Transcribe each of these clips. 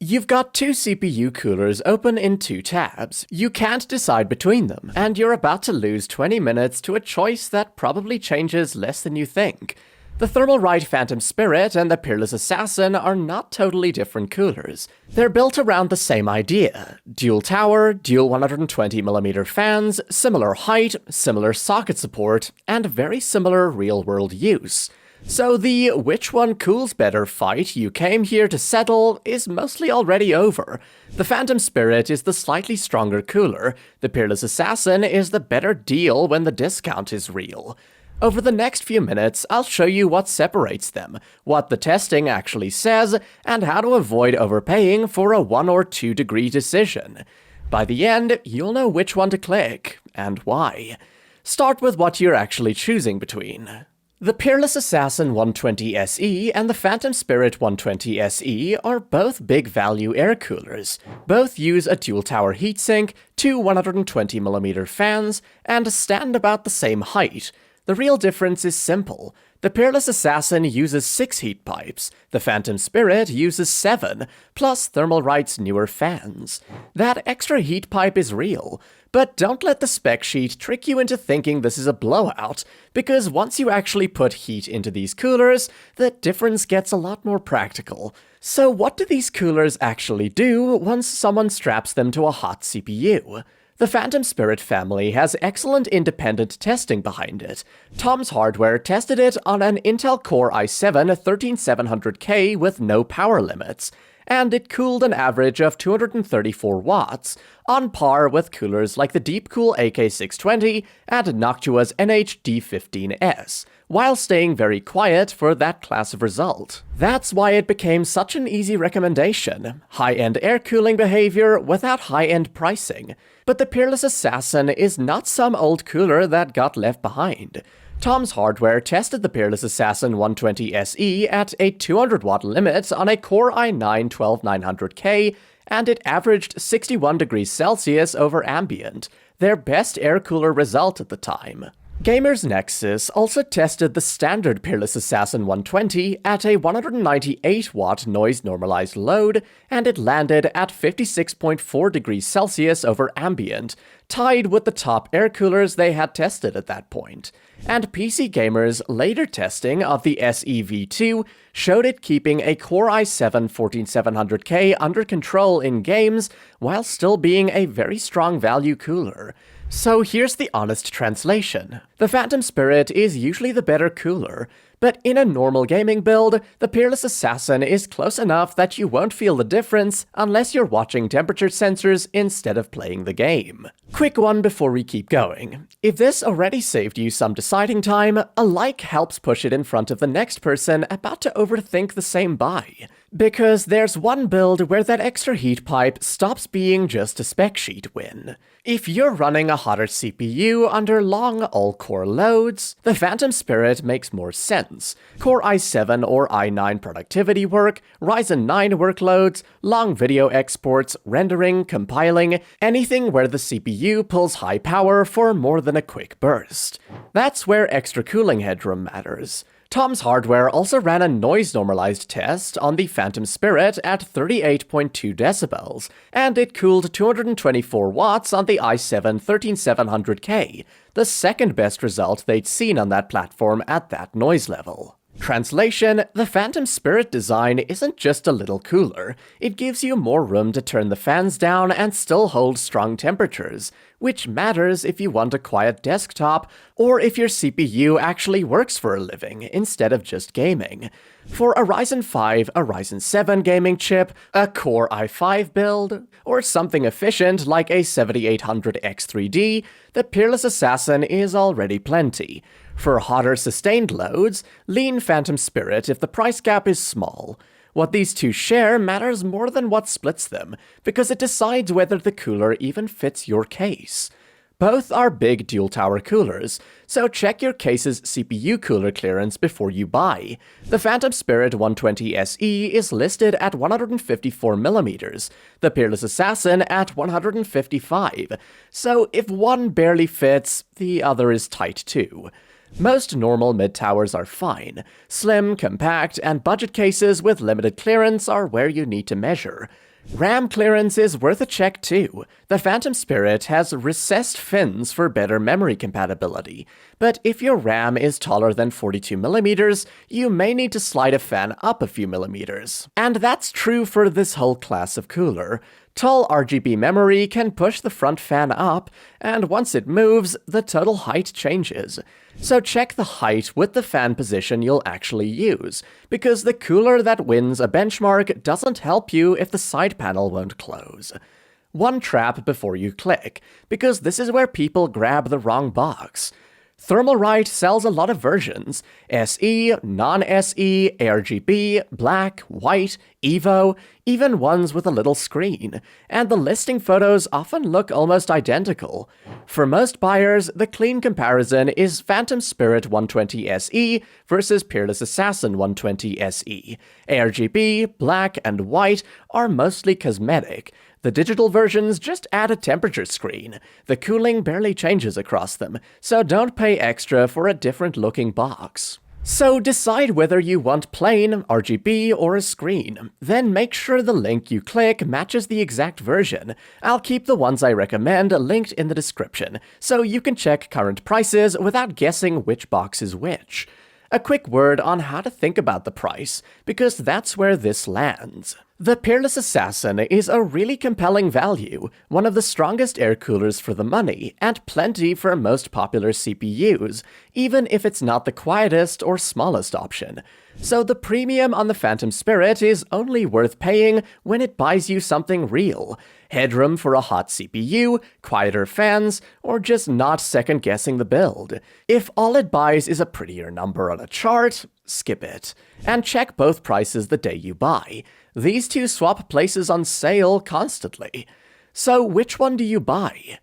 You've got two CPU coolers open in two tabs. You can't decide between them, and you're about to lose 20 minutes to a choice that probably changes less than you think. The Thermalright Phantom Spirit and the Peerless Assassin are not totally different coolers. They're built around the same idea: dual tower, dual 120mm fans, similar height, similar socket support, and very similar real-world use. So the which one cools better fight you came here to settle is mostly already over. The Phantom Spirit is the slightly stronger cooler, the Peerless Assassin is the better deal when the discount is real. Over the next few minutes, I'll show you what separates them, what the testing actually says, and how to avoid overpaying for a 1 or 2 degree decision. By the end, you'll know which one to click, and why. Start with what you're actually choosing between. The Peerless Assassin 120 SE and the Phantom Spirit 120 SE are both big value air coolers. Both use a dual tower heatsink, two 120mm fans, and stand about the same height. The real difference is simple. The Peerless Assassin uses 6 heat pipes, the Phantom Spirit uses 7, plus Thermalright's newer fans. That extra heat pipe is real, but don't let the spec sheet trick you into thinking this is a blowout, because once you actually put heat into these coolers, the difference gets a lot more practical. So what do these coolers actually do once someone straps them to a hot CPU? The Phantom Spirit family has excellent independent testing behind it. Tom's Hardware tested it on an Intel Core i7-13700K with no power limits, and it cooled an average of 234 watts, on par with coolers like the Deepcool AK620 and Noctua's NH-D15S, while staying very quiet for that class of result. That's why it became such an easy recommendation: high-end air cooling behavior without high-end pricing. But the Peerless Assassin is not some old cooler that got left behind. Tom's Hardware tested the Peerless Assassin 120 SE at a 200-watt limit on a Core i9-12900K, and it averaged 61 degrees Celsius over ambient, their best air cooler result at the time. Gamers Nexus also tested the standard Peerless Assassin 120 at a 198-watt noise-normalized load, and it landed at 56.4 degrees Celsius over ambient, tied with the top air coolers they had tested at that point. And PC Gamer's later testing of the SE-V2 showed it keeping a Core i7-14700K under control in games while still being a very strong value cooler. So here's the honest translation. The Phantom Spirit is usually the better cooler, but in a normal gaming build, the Peerless Assassin is close enough that you won't feel the difference unless you're watching temperature sensors instead of playing the game. Quick one before we keep going. If this already saved you some deciding time, a like helps push it in front of the next person about to overthink the same buy. Because there's one build where that extra heat pipe stops being just a spec sheet win. If you're running a hotter CPU under long all-core loads, the Phantom Spirit makes more sense. Core i7 or i9 productivity work, Ryzen 9 workloads, long video exports, rendering, compiling, anything where the CPU pulls high power for more than a quick burst. That's where extra cooling headroom matters. Tom's Hardware also ran a noise-normalized test on the Phantom Spirit at 38.2 decibels, and it cooled 224 watts on the i7-13700K, the second best result they'd seen on that platform at that noise level. Translation: the Phantom Spirit design isn't just a little cooler, it gives you more room to turn the fans down and still hold strong temperatures, which matters if you want a quiet desktop or if your CPU actually works for a living instead of just gaming. For a Ryzen 5, a Ryzen 7 gaming chip, a Core i5 build, or something efficient like a 7800X3D, the Peerless Assassin is already plenty. For hotter sustained loads, lean Phantom Spirit if the price gap is small. What these two share matters more than what splits them, because it decides whether the cooler even fits your case. Both are big dual-tower coolers, so check your case's CPU cooler clearance before you buy. The Phantom Spirit 120 SE is listed at 154mm, the Peerless Assassin at 155, so if one barely fits, the other is tight too. Most normal mid-towers are fine. Slim, compact, and budget cases with limited clearance are where you need to measure. RAM clearance is worth a check too. The Phantom Spirit has recessed fins for better memory compatibility, but if your RAM is taller than 42mm, you may need to slide a fan up a few millimeters. And that's true for this whole class of cooler. Tall RGB memory can push the front fan up, and once it moves, the total height changes. So check the height with the fan position you'll actually use, because the cooler that wins a benchmark doesn't help you if the side panel won't close. One trap before you click, because this is where people grab the wrong box. Thermalright sells a lot of versions: SE, non-SE, ARGB, black, white, Evo, even ones with a little screen, and the listing photos often look almost identical. For most buyers, the clean comparison is Phantom Spirit 120 SE versus Peerless Assassin 120 SE. ARGB, black, and white are mostly cosmetic. The digital versions just add a temperature screen. The cooling barely changes across them, so don't pay extra for a different looking box. So decide whether you want plain, RGB, or a screen. Then make sure the link you click matches the exact version. I'll keep the ones I recommend linked in the description, so you can check current prices without guessing which box is which. A quick word on how to think about the price, because that's where this lands. The Peerless Assassin is a really compelling value, one of the strongest air coolers for the money, and plenty for most popular CPUs, even if it's not the quietest or smallest option. So the premium on the Phantom Spirit is only worth paying when it buys you something real: headroom for a hot CPU, quieter fans, or just not second-guessing the build. If all it buys is a prettier number on a chart, skip it. And check both prices the day you buy. These two swap places on sale constantly. So which one do you buy?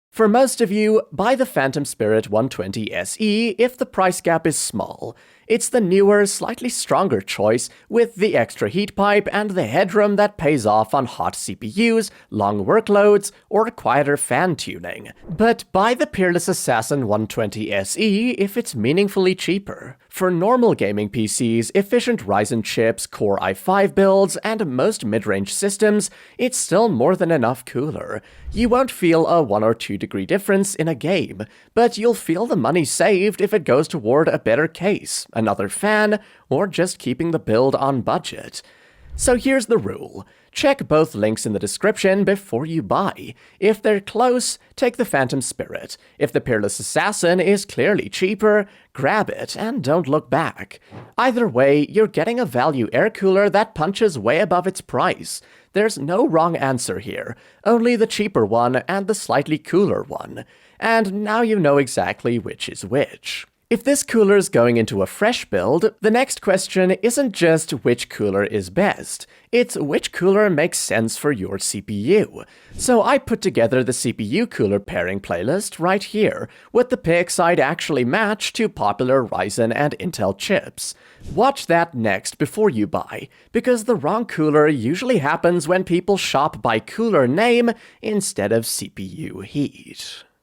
For most of you, buy the Phantom Spirit 120 SE if the price gap is small. It's the newer, slightly stronger choice with the extra heat pipe and the headroom that pays off on hot CPUs, long workloads, or quieter fan tuning. But buy the Peerless Assassin 120 SE if it's meaningfully cheaper. For normal gaming PCs, efficient Ryzen chips, Core i5 builds, and most mid-range systems, it's still more than enough cooler. You won't feel a 1 or 2 degree difference in a game, but you'll feel the money saved if it goes toward a better case, another fan, or just keeping the build on budget. So here's the rule. Check both links in the description before you buy. If they're close, take the Phantom Spirit. If the Peerless Assassin is clearly cheaper, grab it and don't look back. Either way, you're getting a value air cooler that punches way above its price. There's no wrong answer here, only the cheaper one and the slightly cooler one. And now you know exactly which is which. If this cooler's going into a fresh build, the next question isn't just which cooler is best, it's which cooler makes sense for your CPU. So I put together the CPU cooler pairing playlist right here, with the picks I'd actually match to popular Ryzen and Intel chips. Watch that next before you buy, because the wrong cooler usually happens when people shop by cooler name instead of CPU heat.